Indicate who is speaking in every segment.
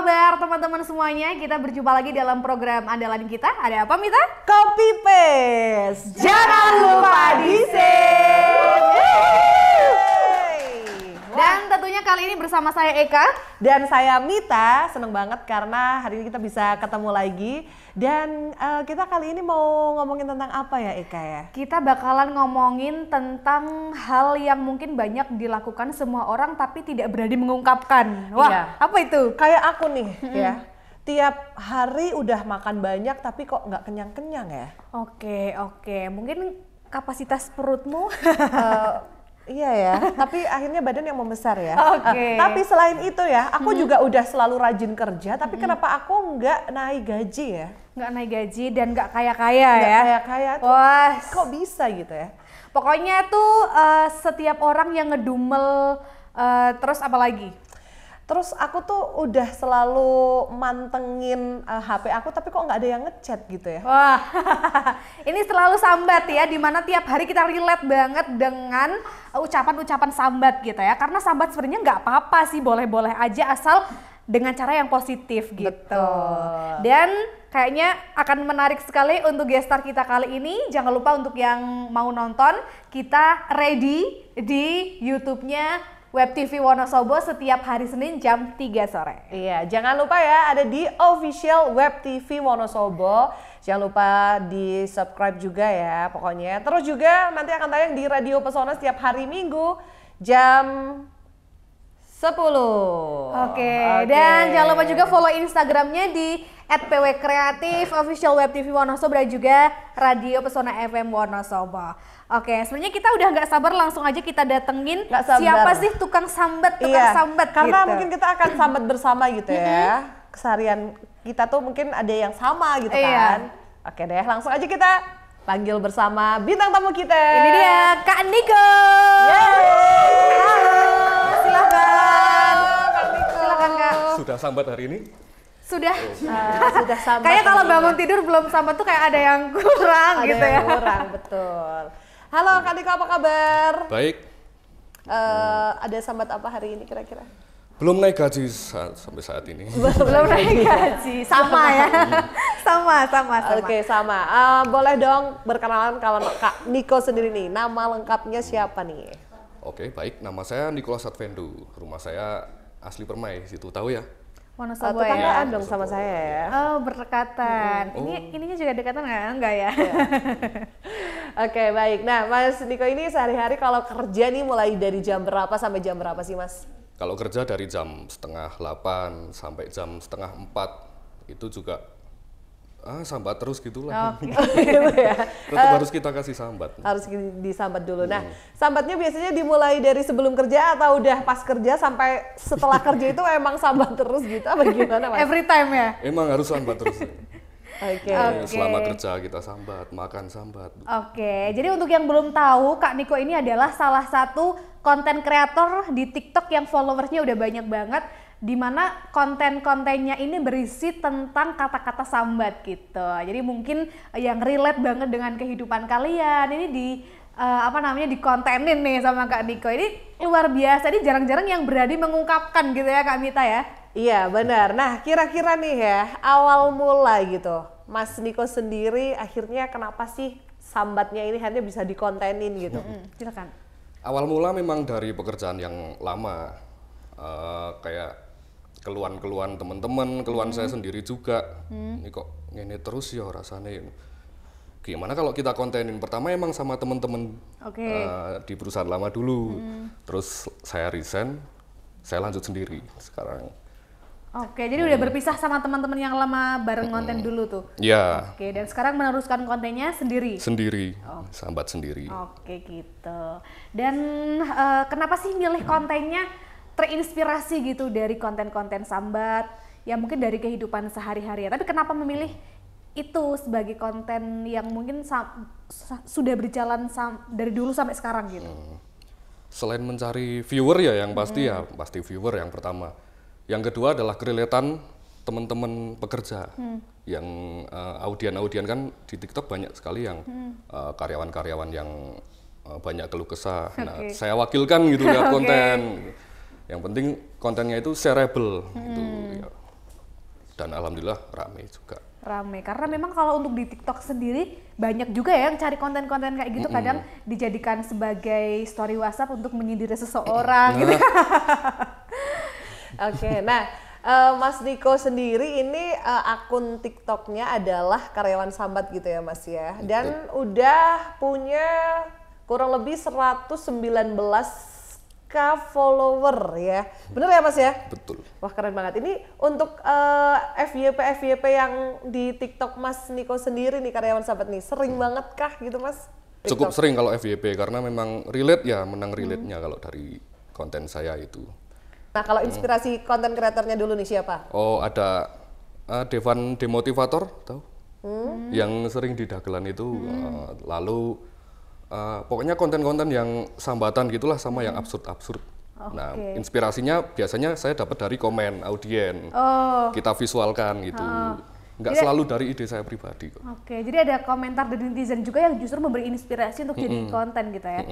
Speaker 1: kabar teman-teman semuanya? Kita berjumpa lagi dalam program andalan kita. Ada apa, Mita?
Speaker 2: Copy paste. Jangan lupa di-save.
Speaker 1: Dan tentunya kali ini bersama saya Eka
Speaker 2: dan saya Mita. Seneng banget karena hari ini kita bisa ketemu lagi. Dan kita kali ini mau ngomongin tentang apa ya, Eka ya?
Speaker 1: Kita bakalan ngomongin tentang hal yang mungkin banyak dilakukan semua orang tapi tidak berani mengungkapkan. Wah,
Speaker 2: Iya.
Speaker 1: apa itu?
Speaker 2: Kayak aku nih ya. Tiap hari udah makan banyak tapi kok nggak kenyang-kenyang ya?
Speaker 1: Oke. Mungkin kapasitas perutmu
Speaker 2: Iya ya, tapi akhirnya badan yang membesar ya.
Speaker 1: Oke.
Speaker 2: Tapi selain itu ya, aku juga udah selalu rajin kerja, tapi kenapa aku nggak naik gaji ya?
Speaker 1: nggak naik gaji dan nggak kaya-kaya
Speaker 2: Nggak
Speaker 1: ya?
Speaker 2: kaya-kaya tuh,
Speaker 1: Wah,
Speaker 2: kok bisa gitu ya?
Speaker 1: pokoknya tuh setiap orang yang ngedumel, terus apa lagi?
Speaker 2: Terus aku tuh udah selalu mantengin HP aku, tapi kok nggak ada yang ngechat gitu ya?
Speaker 1: Wah, ini selalu sambat ya, dimana tiap hari kita relate banget dengan ucapan-ucapan sambat gitu ya. Karena sambat sebenarnya nggak apa-apa sih, boleh-boleh aja asal dengan cara yang positif gitu.
Speaker 2: Betul.
Speaker 1: Dan kayaknya akan menarik sekali untuk guest star kita kali ini. Jangan lupa untuk yang mau nonton, kita ready di YouTube-nya Web TV Wonosobo setiap hari Senin jam 3 sore.
Speaker 2: Iya, jangan lupa ya ada di official Web TV Wonosobo. Jangan lupa di subscribe juga ya pokoknya. Terus juga nanti akan tayang di Radio Pesona setiap hari Minggu jam 10.
Speaker 1: Oke. Dan jangan lupa juga follow Instagramnya di @pwkreatif, official Web TV Wonosobo dan juga Radio Pesona FM Wonosobo. Oke, sebenarnya kita udah nggak sabar, langsung aja kita datengin siapa sih tukang sambat, sambat
Speaker 2: karena
Speaker 1: gitu.
Speaker 2: mungkin kita akan sambat bersama gitu ya. Keseharian kita tuh mungkin ada yang sama gitu kan. Oke deh, langsung aja kita panggil bersama bintang tamu kita.
Speaker 1: Ini dia Kak Niko. Halo, silakan.
Speaker 2: Kak Niko.
Speaker 1: Silakan Kak.
Speaker 3: Sudah sambat hari ini?
Speaker 1: Sudah.
Speaker 2: Sudah sambat.
Speaker 1: Kayak kalau bangun tidur belum sambat tuh kayak ada yang kurang gitu ya.
Speaker 2: Ada yang kurang, betul. Halo Kak Niko, apa kabar?
Speaker 3: Baik.
Speaker 2: Ada sambat apa hari ini kira-kira?
Speaker 3: Belum naik gaji sampai saat ini.
Speaker 1: Belum naik gaji. Sama ya. sama.
Speaker 2: Oke, sama. Boleh dong berkenalan kalau Kak Niko sendiri nih, nama lengkapnya siapa nih?
Speaker 3: Oke, baik. Nama saya Nicholas Advendu. Rumah saya asli Permai, situ tahu ya?
Speaker 1: Wonosobo ya.
Speaker 2: Tetanggaan dong sama saya ya.
Speaker 1: Oh, berdekatan. Ininya juga dekatan nggak? Enggak ya?
Speaker 2: Oke, baik. Nah, Mas Niko ini sehari-hari kalau kerja nih mulai dari jam berapa sampai jam berapa sih, Mas?
Speaker 3: Kalau kerja dari jam 7:30 sampai jam 3:30 itu juga sambat terus gitulah.
Speaker 1: Oke.
Speaker 2: Gitu ya.
Speaker 3: Tetap harus kita kasih sambat.
Speaker 2: Harus disambat dulu. Nah, sambatnya biasanya dimulai dari sebelum kerja atau udah pas kerja sampai setelah kerja itu emang sambat terus gitu apa gimana, Mas?
Speaker 1: Every time ya?
Speaker 3: Emang harus sambat terus.
Speaker 2: Oke.
Speaker 3: Selama kerja kita sambat, makan sambat.
Speaker 1: Oke, jadi untuk yang belum tahu, Kak Niko ini adalah salah satu konten kreator di TikTok yang followersnya udah banyak banget, di mana konten-kontennya ini berisi tentang kata-kata sambat gitu. Jadi mungkin yang relate banget dengan kehidupan kalian ini dikontenin nih sama Kak Niko. Ini luar biasa, ini jarang-jarang yang berani mengungkapkan gitu ya Kak Mita ya.
Speaker 2: Iya benar. Nah kira-kira nih ya awal mula gitu, Mas Niko sendiri akhirnya kenapa sih sambatnya ini hanya bisa dikontenin gitu?
Speaker 1: Silakan.
Speaker 3: Awal mula memang dari pekerjaan yang lama, kayak keluhan-keluhan teman-teman, keluhan saya sendiri juga. Ini kok ini terus ya rasanya. Gimana kalau kita kontenin? Pertama emang sama teman-teman di perusahaan lama dulu, terus saya resign, saya lanjut sendiri sekarang.
Speaker 1: Oke, jadi udah berpisah sama teman-teman yang lama bareng konten dulu tuh.
Speaker 3: Ya.
Speaker 1: Oke, dan sekarang meneruskan kontennya sendiri.
Speaker 3: Sendiri, sambat sendiri.
Speaker 1: Oke gitu. Dan kenapa sih milih kontennya terinspirasi gitu dari konten-konten sambat? Ya mungkin dari kehidupan sehari-hari ya. Tapi kenapa memilih itu sebagai konten yang mungkin sudah berjalan dari dulu sampai sekarang gitu?
Speaker 3: Selain mencari viewer ya yang pasti ya pasti viewer yang pertama. Yang kedua adalah kerelatan teman-teman pekerja yang audien kan di TikTok banyak sekali yang karyawan-karyawan yang banyak keluh kesah. Nah, saya wakilkan gitu lihat konten. Yang penting kontennya itu shareable gitu. Ya. dan alhamdulillah rame juga.
Speaker 1: Rame, karena memang kalau untuk di TikTok sendiri banyak juga ya yang cari konten-konten kayak gitu, kadang dijadikan sebagai story WhatsApp untuk menyindir seseorang gitu.
Speaker 2: Oke, nah Mas Niko sendiri ini akun TikToknya adalah karyawan sambat gitu ya Mas ya, dan udah punya kurang lebih 119k follower ya, bener ya Mas ya?
Speaker 3: Betul.
Speaker 2: Wah keren banget. Ini untuk FYP yang di TikTok Mas Niko sendiri nih karyawan sambat nih, sering banget kah gitu Mas?
Speaker 3: Cukup sering kalau FYP karena memang relate ya, menang relate-nya kalau dari konten saya itu.
Speaker 2: Nah kalau inspirasi konten kreatornya dulu nih siapa?
Speaker 3: Oh ada Devan Demotivator, tahu? Yang sering di dagelan itu, lalu pokoknya konten-konten yang sambatan gitulah sama yang absurd-absurd. Nah inspirasinya biasanya saya dapat dari komen audien, kita visualkan gitu. Nggak selalu dari ide saya pribadi kok.
Speaker 1: Oke, jadi ada komentar dari netizen juga yang justru memberi inspirasi untuk jadi konten gitu ya.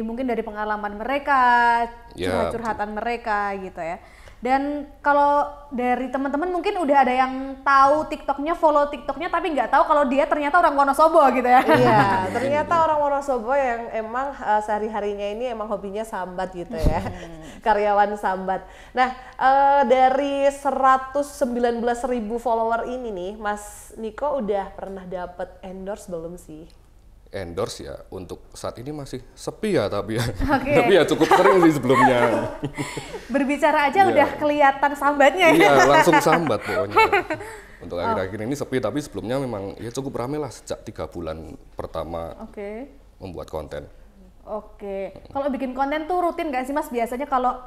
Speaker 1: Mungkin dari pengalaman mereka, curhat-curhatan mereka gitu ya. Dan kalau dari teman-teman mungkin udah ada yang tahu TikToknya, follow TikToknya, tapi nggak tahu kalau dia ternyata orang Wonosobo gitu ya.
Speaker 2: Iya, ternyata orang Wonosobo yang emang sehari-harinya ini emang hobinya sambat gitu ya, karyawan sambat. Nah, dari 119.000 follower ini nih, Mas Niko udah pernah dapet endorse belum sih?
Speaker 3: Endorse ya untuk saat ini masih sepi ya tapi ya, tapi ya cukup sering sih sebelumnya.
Speaker 1: Berbicara aja udah kelihatan sambatnya ya.
Speaker 3: Iya langsung sambat pokoknya. Untuk akhir-akhir ini sepi tapi sebelumnya memang ya cukup rame lah sejak 3 bulan pertama membuat konten.
Speaker 1: Kalau bikin konten tuh rutin nggak sih Mas? Biasanya kalau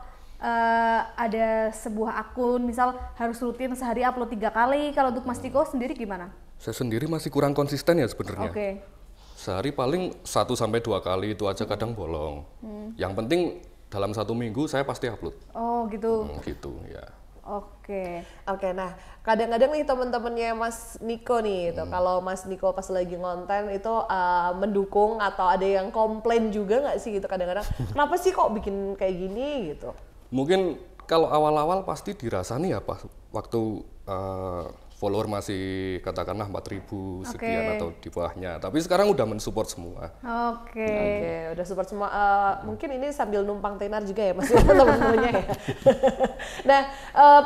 Speaker 1: ada sebuah akun misal harus rutin sehari upload 3 kali, kalau untuk Mas Niko sendiri gimana?
Speaker 3: Saya sendiri masih kurang konsisten ya sebenarnya. Sehari paling 1-2 kali itu aja, kadang bolong. Yang penting dalam 1 minggu saya pasti upload.
Speaker 1: Oh gitu.
Speaker 3: Gitu ya.
Speaker 2: Oke, nah kadang-kadang nih teman-temannya Mas Niko nih, itu kalau Mas Niko pas lagi ngonten itu mendukung atau ada yang komplain juga nggak sih gitu kadang-kadang? Kenapa sih kok bikin kayak gini gitu?
Speaker 3: Mungkin kalau awal-awal pasti dirasani ya pas waktu follower masih katakanlah 4.000 sekian atau di bawahnya. Tapi sekarang udah mensupport semua.
Speaker 2: Oke, udah support semua. Mungkin ini sambil numpang tenar juga ya Mas teman-temannya ya. Nah,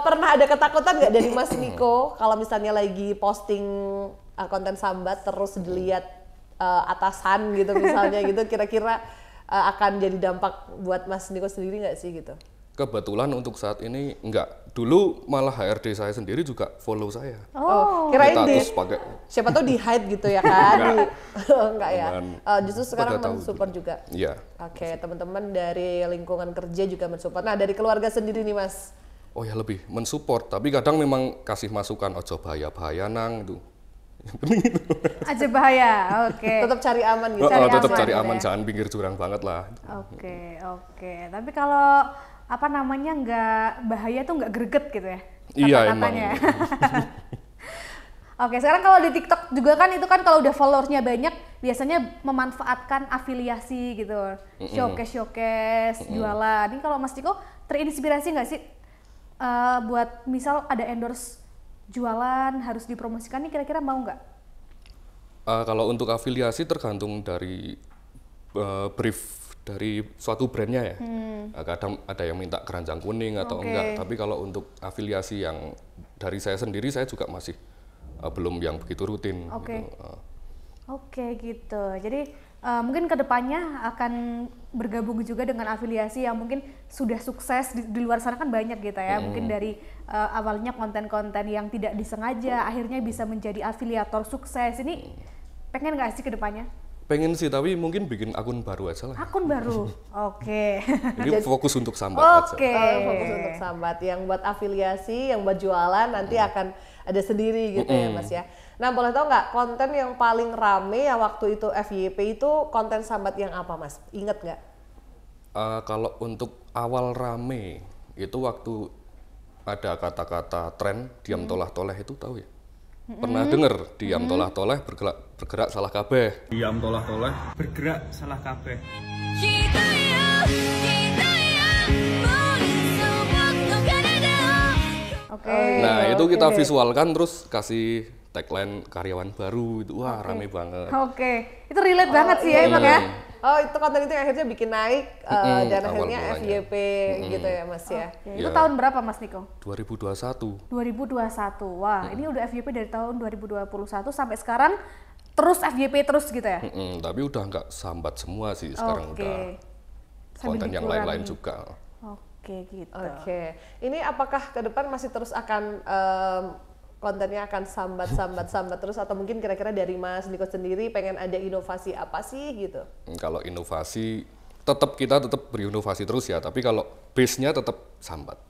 Speaker 2: pernah ada ketakutan nggak dari Mas Niko kalau misalnya lagi posting konten sambat terus dilihat atasan gitu misalnya gitu, kira-kira akan jadi dampak buat Mas Niko sendiri nggak sih gitu?
Speaker 3: Kebetulan untuk saat ini enggak. Dulu malah HRD saya sendiri juga follow saya.
Speaker 2: Kirain siapa tahu di hide gitu ya kan? Enggak ya. Justru sekarang mensupport juga.
Speaker 3: Iya.
Speaker 2: Oke, teman-teman dari lingkungan kerja juga mensupport. Nah, dari keluarga sendiri nih Mas.
Speaker 3: Oh ya lebih mensupport, tapi kadang memang kasih masukan ojo bahaya nang itu.
Speaker 1: Aja bahaya,
Speaker 2: Tetap cari aman gitu.
Speaker 3: Tetap cari aman, jangan pinggir jurang banget lah.
Speaker 1: Oke. Tapi kalau apa namanya nggak bahaya tuh nggak greget gitu ya?
Speaker 3: Iya emang.
Speaker 1: Oke, sekarang kalau di TikTok juga kan itu kan kalau udah followersnya banyak biasanya memanfaatkan afiliasi gitu, showcase jualan. Ini kalau Mas Niko terinspirasi nggak sih buat misal ada endorse jualan harus dipromosikan nih, kira-kira mau nggak?
Speaker 3: Kalau untuk afiliasi tergantung dari brief dari suatu brandnya ya. Kadang ada yang minta keranjang kuning atau enggak, tapi kalau untuk afiliasi yang dari saya sendiri saya juga masih belum yang begitu rutin.
Speaker 1: Gitu. Jadi mungkin kedepannya akan bergabung juga dengan afiliasi yang mungkin sudah sukses di luar sana kan banyak gitu ya. Mungkin dari awalnya konten-konten yang tidak disengaja akhirnya bisa menjadi afiliator sukses. Ini pengen nggak sih kedepannya?
Speaker 3: Pengen sih, tapi mungkin bikin akun baru aja lah.
Speaker 1: Akun baru,
Speaker 3: Jadi fokus untuk sambat aja.
Speaker 2: Fokus untuk sambat. Yang buat afiliasi, yang buat jualan nanti akan ada sendiri gitu ya Mas ya. Nah boleh tahu nggak konten yang paling rame yang waktu itu FYP itu konten sambat yang apa Mas? Ingat nggak?
Speaker 3: Kalau untuk awal rame itu waktu ada kata-kata tren diam tolah-toleh itu tahu ya? Pernah denger diam tolah-toleh bergerak salah kabeh.
Speaker 4: Diam tolah-toleh bergerak salah kabeh.
Speaker 3: Nah itu kita
Speaker 2: oke.
Speaker 3: visualkan terus kasih tagline karyawan baru itu wah rame banget.
Speaker 1: Oke, itu relate banget sih ya emang ya.
Speaker 2: Oh itu konten itu yang akhirnya bikin naik dan
Speaker 3: awal
Speaker 2: akhirnya
Speaker 3: mulanya.
Speaker 2: FYP gitu ya Mas ya.
Speaker 1: Oke, itu
Speaker 3: Ya.
Speaker 1: tahun berapa Mas Niko?
Speaker 3: 2021.
Speaker 1: 2021. Wah, ini udah FYP dari tahun 2021 sampai sekarang terus FYP terus gitu ya?
Speaker 3: Tapi udah nggak sambat semua sih sekarang
Speaker 1: Oke.
Speaker 3: udah
Speaker 1: Sambil
Speaker 3: konten yang
Speaker 1: dikurangi.
Speaker 3: lain-lain juga.
Speaker 1: Oke, gitu.
Speaker 2: Oke, ini apakah ke depan masih terus akan kontennya akan sambat terus atau mungkin kira-kira dari Mas Niko sendiri pengen ada inovasi apa sih gitu?
Speaker 3: Kalau inovasi kita tetap berinovasi terus ya, tapi kalau base-nya tetap sambat.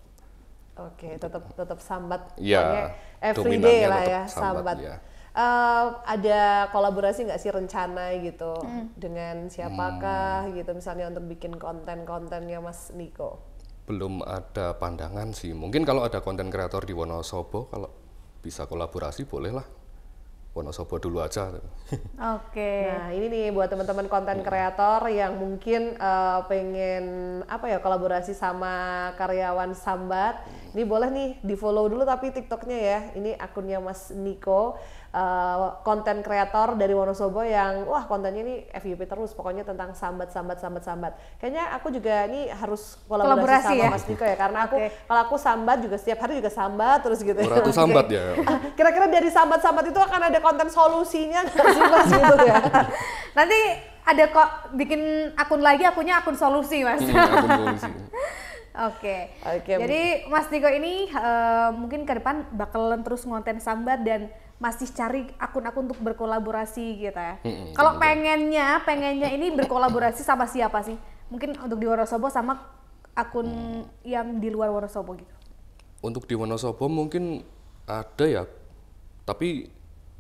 Speaker 2: Oke, tetap sambat,
Speaker 3: Iya,
Speaker 2: pokoknya everyday
Speaker 3: dominannya
Speaker 2: lah
Speaker 3: tetap
Speaker 2: ya
Speaker 3: sambat,
Speaker 2: sambat.
Speaker 3: iya.
Speaker 2: Ada kolaborasi nggak sih rencana gitu dengan siapakah gitu misalnya untuk bikin kontennya Mas Niko?
Speaker 3: Belum ada pandangan sih. Mungkin kalau ada konten kreator di Wonosobo, kalau bisa kolaborasi boleh lah. Wonosobo dulu aja.
Speaker 1: Oke.
Speaker 2: Nah ini nih buat teman-teman konten kreator yang mungkin pengen apa ya kolaborasi sama karyawan Sambat, ini boleh nih di follow dulu tapi TikToknya ya. Ini akunnya Mas Niko, konten kreator dari Wonosobo yang wah kontennya ini FYP terus, pokoknya tentang sambat. Kayaknya aku juga nih harus kolaborasi sama
Speaker 1: ya?
Speaker 2: Mas Niko ya karena aku
Speaker 1: Oke.
Speaker 2: kalau aku sambat juga setiap hari juga sambat terus gitu. ya.
Speaker 3: Ratu sambat ya.
Speaker 2: Kira-kira dari sambat itu akan ada konten solusinya nggak sih Mas gitu ya?
Speaker 1: Nanti ada kok bikin akun lagi, akunnya akun solusi Mas.
Speaker 3: Akun solusi.
Speaker 1: Oke.
Speaker 2: Oke.
Speaker 1: Jadi Mas Niko ini mungkin ke depan bakalan terus ngonten sambat dan masih cari akun-akun untuk berkolaborasi gitu ya. Kalau pengennya ini berkolaborasi sama siapa sih? Mungkin untuk di Wonosobo sama akun yang di luar Wonosobo gitu.
Speaker 3: Untuk di Wonosobo mungkin ada ya, tapi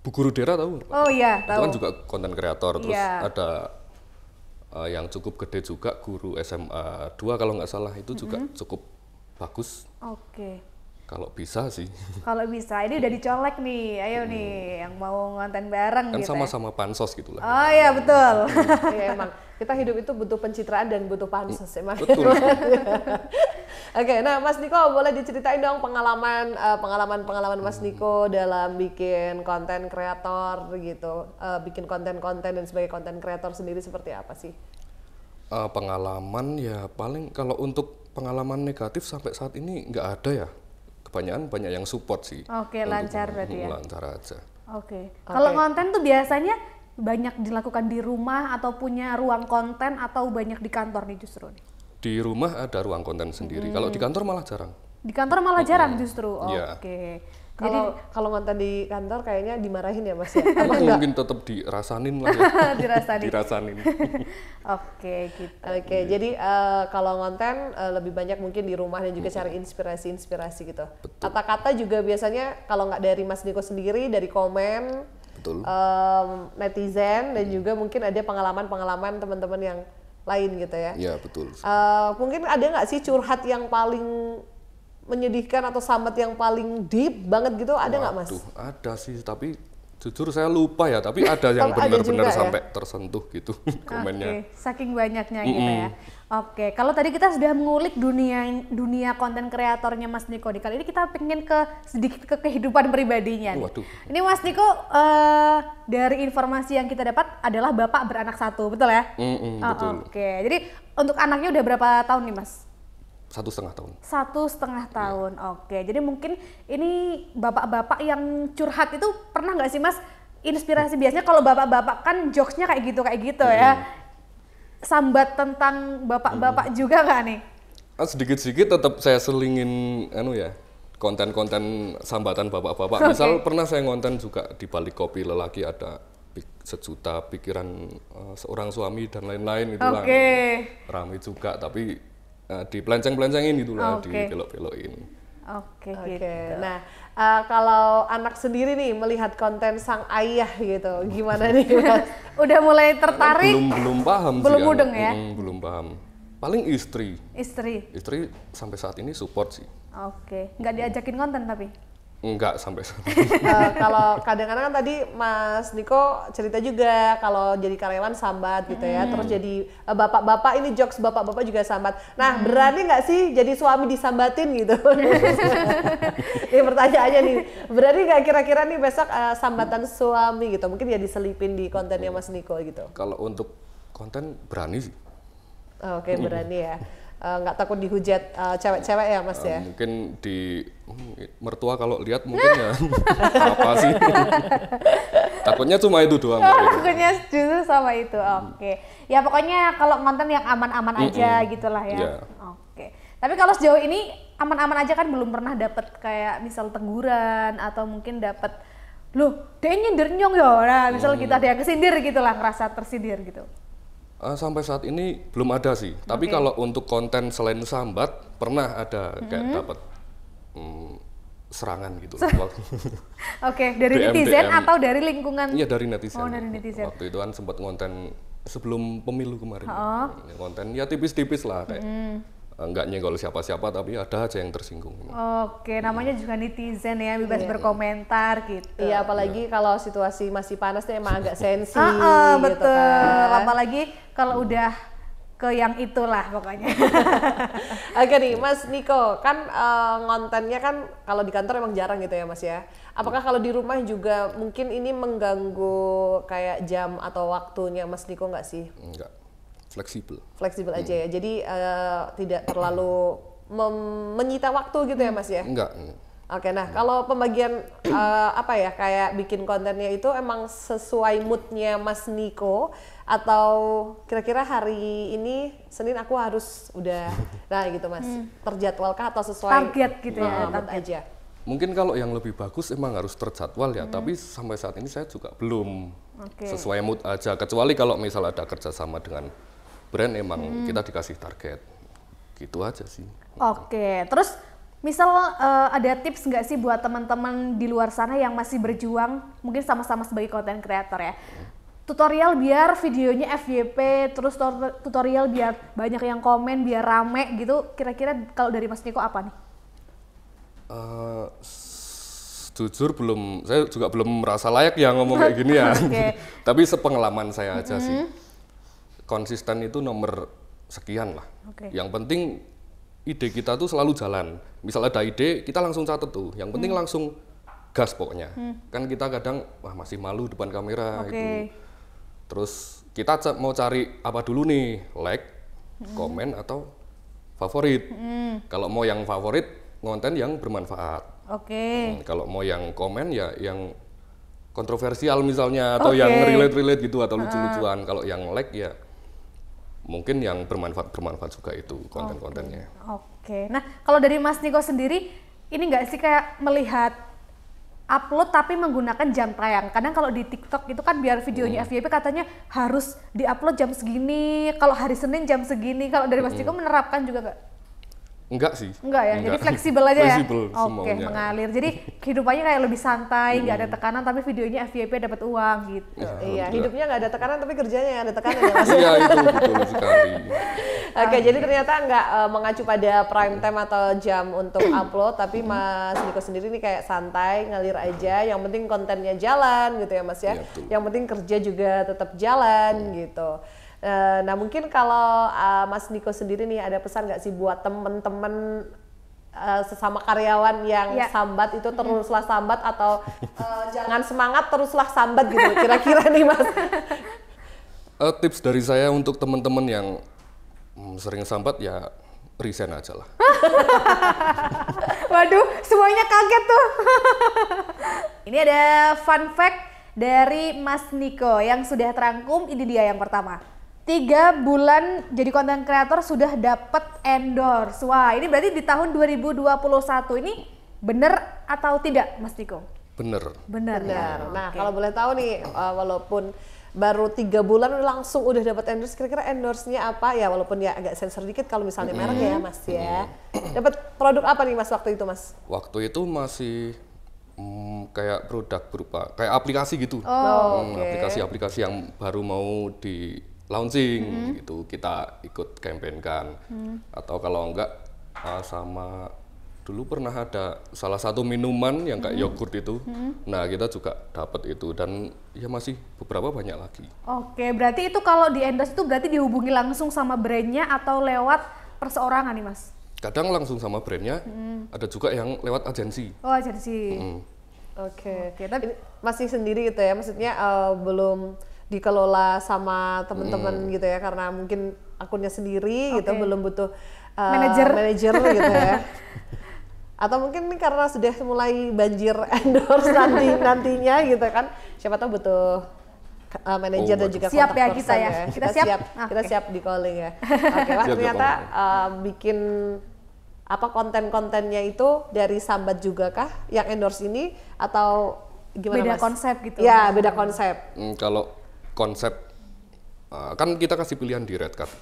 Speaker 3: Bu Guru Dera tahu?
Speaker 1: Oh iya,
Speaker 3: Itu kan
Speaker 1: tahu.
Speaker 3: juga konten kreator, terus
Speaker 1: Iya.
Speaker 3: ada yang cukup gede juga guru SMA 2 kalau nggak salah, itu juga cukup bagus
Speaker 1: Oke.
Speaker 3: kalau bisa sih.
Speaker 1: Kalau bisa, ini udah dicolek nih. Ayo nih yang mau ngonten bareng
Speaker 3: Kan
Speaker 1: gitu. Ya.
Speaker 3: sama-sama pansos gitu lah.
Speaker 1: Oh iya betul.
Speaker 2: Iya emang kita hidup itu butuh pencitraan dan butuh pansos emang.
Speaker 3: Betul.
Speaker 2: Oke, nah Mas Niko boleh diceritain dong pengalaman Mas Niko dalam bikin konten kreator gitu, bikin konten dan sebagai konten kreator sendiri seperti apa sih?
Speaker 3: Pengalaman ya paling kalau untuk pengalaman negatif sampai saat ini nggak ada ya. Kebanyakan banyak yang support sih.
Speaker 1: Oke, lancar berarti ya.
Speaker 3: Lancar aja.
Speaker 1: Oke. Kalau konten tuh biasanya banyak dilakukan di rumah atau punya ruang konten atau banyak di kantor nih justru nih?
Speaker 3: Di rumah ada ruang konten sendiri. Kalau di kantor malah jarang.
Speaker 1: Di kantor malah jarang justru.
Speaker 3: Iya.
Speaker 1: Oke. Jadi
Speaker 2: Kalau ngonten di kantor kayaknya dimarahin ya Mas ya? Apa enggak?
Speaker 3: Mungkin tetap dirasanin lah ya.
Speaker 1: dirasa nih.
Speaker 3: Dirasanin.
Speaker 1: Oke, gitu.
Speaker 2: Oke, jadi kalau ngonten lebih banyak mungkin di rumah dan juga cari inspirasi gitu. Kata-kata juga biasanya kalau nggak dari Mas Niko sendiri, dari komen
Speaker 3: Betul.
Speaker 2: netizen dan juga mungkin ada pengalaman teman-teman yang lain gitu ya.
Speaker 3: Ya betul.
Speaker 2: Mungkin ada nggak sih curhat yang paling menyedihkan atau sambat yang paling deep banget gitu? Ada nggak Mas?
Speaker 3: Waduh, ada sih, tapi jujur saya lupa ya. Tapi ada yang
Speaker 2: Tapi ada juga
Speaker 3: benar-benar
Speaker 2: ya?
Speaker 3: sampai tersentuh gitu komennya.
Speaker 1: Oke, saking banyaknya gitu ya. Oke, kalau tadi kita sudah mengulik dunia konten kreatornya Mas Niko, nih kali ini kita pengen sedikit ke kehidupan pribadinya nih.
Speaker 3: Waduh.
Speaker 1: Ini Mas Niko dari informasi yang kita dapat adalah bapak beranak satu, betul ya?
Speaker 3: Betul.
Speaker 1: Oke, jadi untuk anaknya udah berapa tahun nih Mas?
Speaker 3: 1,5 tahun.
Speaker 1: 1,5 tahun. Oke, jadi mungkin ini bapak-bapak yang curhat itu pernah nggak sih Mas inspirasi? Biasanya kalau bapak-bapak kan jokesnya kayak gitu ya. Sambat tentang bapak-bapak juga nggak nih?
Speaker 3: Sedikit-sedikit tetap saya selingin konten-konten sambatan bapak-bapak. Misal pernah saya ngonten juga di balik kopi lelaki ada sejuta pikiran seorang suami dan lain-lain itu lah. Ramai juga tapi dipelenceng-pelencengin itulah, dibelok-belokin.
Speaker 1: Oke,
Speaker 2: Oke,
Speaker 1: gitu.
Speaker 2: nah kalau anak sendiri nih melihat konten sang ayah gitu, gimana nih Mas?
Speaker 1: Udah mulai tertarik?
Speaker 3: Belum paham
Speaker 1: Belum
Speaker 3: sih.
Speaker 1: mudeng ya?
Speaker 3: Belum paham. Paling istri
Speaker 1: Istri.
Speaker 3: sampai saat ini support sih.
Speaker 1: Oke, nggak diajakin konten tapi?
Speaker 3: Enggak sampai saat
Speaker 2: Kalau kadang-kadang kan tadi Mas Niko cerita juga kalau jadi karyawan sambat gitu ya, terus jadi bapak-bapak ini jokes bapak-bapak juga sambat. Nah berani nggak sih jadi suami disambatin gitu? Ini pertanyaannya nih, berarti nggak kira-kira nih besok sambatan suami gitu, mungkin ya diselipin di kontennya Mas Niko gitu?
Speaker 3: Kalau untuk konten berani sih.
Speaker 2: Oke, berani ya. Nggak takut dihujat cewek-cewek ya Mas ya?
Speaker 3: Mungkin di mertua kalau lihat mungkin ya apa sih? Takutnya cuma itu doang.
Speaker 1: Takutnya justru sama itu. Oke. Ya pokoknya kalau konten yang aman-aman aja gitulah ya.
Speaker 3: Yeah.
Speaker 1: Oke. Tapi kalau sejauh ini aman-aman aja kan, belum pernah dapet kayak misal teguran atau mungkin dapet loh dia nyindir nyong ya. Nah, misal kita ada yang kesindir gitulah, ngerasa tersindir gitu.
Speaker 3: Sampai saat ini belum ada sih. Tapi kalau untuk konten selain sambat pernah ada kayak dapat serangan gitu.
Speaker 1: Oke, dari
Speaker 3: DM.
Speaker 1: netizen atau dari lingkungan?
Speaker 3: Iya, dari netizen.
Speaker 1: Oh, dari netizen.
Speaker 3: Waktu itu kan sempat konten sebelum pemilu kemarin. Konten ya tipis-tipis lah kayak nggak nyenggol siapa-siapa, tapi ada aja yang tersinggung.
Speaker 1: Oke, namanya juga netizen ya, bebas berkomentar gitu.
Speaker 2: Iya, apalagi kalau situasi masih panas tuh emang agak sensi gitu
Speaker 1: betul.
Speaker 2: kan.
Speaker 1: Apalagi kalau udah ke yang itulah pokoknya.
Speaker 2: Oke nih Mas Niko, kan ngontennya kan kalau di kantor emang jarang gitu ya Mas ya. Apakah kalau di rumah juga mungkin ini mengganggu kayak jam atau waktunya Mas Niko nggak sih?
Speaker 3: Enggak, fleksibel.
Speaker 2: Fleksibel aja ya, jadi tidak terlalu menyita waktu gitu ya Mas ya?
Speaker 3: Enggak.
Speaker 2: Oke, nah kalau pembagian apa ya, kayak bikin kontennya itu emang sesuai moodnya Mas Niko, atau kira-kira hari ini Senin aku harus udah, nah gitu Mas, terjadwalkah atau sesuai
Speaker 1: Target gitu ya,
Speaker 2: mood aja?
Speaker 3: Mungkin kalau yang lebih bagus emang harus terjadwal ya, tapi sampai saat ini saya juga belum sesuai mood aja. Kecuali kalau misal ada kerjasama dengan brand, emang kita dikasih target, gitu aja sih.
Speaker 1: Oke, terus misal ada tips nggak sih buat teman-teman di luar sana yang masih berjuang, mungkin sama-sama sebagai content creator ya, tutorial biar videonya FYP, terus tutorial biar banyak yang komen, biar rame gitu, kira-kira kalau dari Mas Niko apa nih?
Speaker 3: Jujur saya juga belum merasa layak ya ngomong kayak gini ya. Tapi sepengalaman saya aja sih, konsisten itu nomor sekian lah. Yang penting ide kita tuh selalu jalan. Misal ada ide, kita langsung catat tuh. Yang penting langsung gas pokoknya. Kan kita kadang masih malu depan kamera itu. Terus kita mau cari apa dulu nih, like, komen atau favorit. Kalau mau yang favorit, konten yang bermanfaat. Kalau mau yang komen ya yang kontroversial misalnya, atau yang relate gitu, atau lucu-lucuan. Kalau yang like ya mungkin yang bermanfaat juga itu konten-kontennya.
Speaker 1: Nah kalau dari Mas Niko sendiri, ini nggak sih kayak melihat upload tapi menggunakan jam tayang? Kadang kalau di TikTok itu kan biar videonya FYP katanya harus diupload jam segini, kalau hari Senin jam segini. Kalau dari Mas Niko menerapkan juga nggak?
Speaker 3: Enggak sih.
Speaker 1: Enggak ya, jadi fleksibel aja ya?
Speaker 3: Fleksibel semuanya.
Speaker 1: Mengalir. Jadi kehidupannya kayak lebih santai, nggak ada tekanan, tapi videonya FYP dapat uang gitu.
Speaker 2: Iya, hidupnya nggak ada tekanan, tapi kerjanya yang ada tekanan ya Mas?
Speaker 3: Iya, itu betul sekali.
Speaker 2: Oke, jadi ternyata nggak mengacu pada prime time atau jam untuk upload, tapi Mas Niko sendiri nih kayak santai, ngalir aja, yang penting kontennya jalan gitu ya Mas ya? Yang penting kerja juga tetap jalan gitu. Nah mungkin kalau Mas Niko sendiri nih ada pesan nggak sih buat temen-temen sesama karyawan yang sambat itu, teruslah sambat, atau jangan semangat teruslah sambat gitu kira-kira nih Mas?
Speaker 3: Tips dari saya untuk teman-teman yang sering sambat ya resign aja lah.
Speaker 1: Waduh, semuanya kaget tuh. Ini ada fun fact dari Mas Niko yang sudah terangkum, ini dia yang pertama. 3 bulan jadi content creator sudah dapat endorse. Wah, ini berarti di tahun 2021 ini bener atau tidak Mas Niko?
Speaker 3: Bener.
Speaker 1: Bener.
Speaker 2: Nah, kalau boleh tahu nih, walaupun baru 3 bulan langsung udah dapat endorse, kira-kira endorse-nya apa ya? Walaupun ya agak sensor dikit kalau misalnya merek ya Mas ya. Dapat produk apa nih Mas waktu itu Mas?
Speaker 3: Waktu itu masih kayak produk berupa kayak aplikasi gitu. Aplikasi-aplikasi yang baru mau di launching gitu, kita ikut campaign kan. Atau kalau enggak sama dulu pernah ada salah satu minuman yang kayak yogurt itu. Nah, kita juga dapat itu, dan ya masih beberapa banyak lagi.
Speaker 1: Oke, berarti itu kalau di endorse itu berarti dihubungi langsung sama brandnya atau lewat perseorangan nih Mas?
Speaker 3: Kadang langsung sama brandnya, ada juga yang lewat agensi.
Speaker 1: Oh, agensi.
Speaker 2: Oke.
Speaker 1: Oke, tapi
Speaker 2: Ini masih sendiri gitu ya, maksudnya belum dikelola sama teman-teman gitu ya, karena mungkin akunnya sendiri gitu,
Speaker 1: Oke.
Speaker 2: belum butuh
Speaker 1: Manajer.
Speaker 2: gitu ya. Atau mungkin ini karena sudah mulai banjir endorse nantinya gitu kan, siapa tahu butuh manajer dan
Speaker 3: waduh.
Speaker 2: juga
Speaker 1: Siap
Speaker 2: contact
Speaker 1: ya kita
Speaker 2: person
Speaker 1: ya. Kita siap?
Speaker 2: kita
Speaker 1: Oke.
Speaker 2: siap di calling ya. Oke, Wah,
Speaker 3: Siap,
Speaker 2: ternyata
Speaker 3: siap,
Speaker 2: bikin apa konten-kontennya itu dari Sambat juga kah yang endorse ini atau gimana
Speaker 1: Beda
Speaker 2: Mas?
Speaker 1: konsep gitu.
Speaker 2: Ya, beda konsep.
Speaker 3: Kalau konsep, kan kita kasih pilihan di Red Card.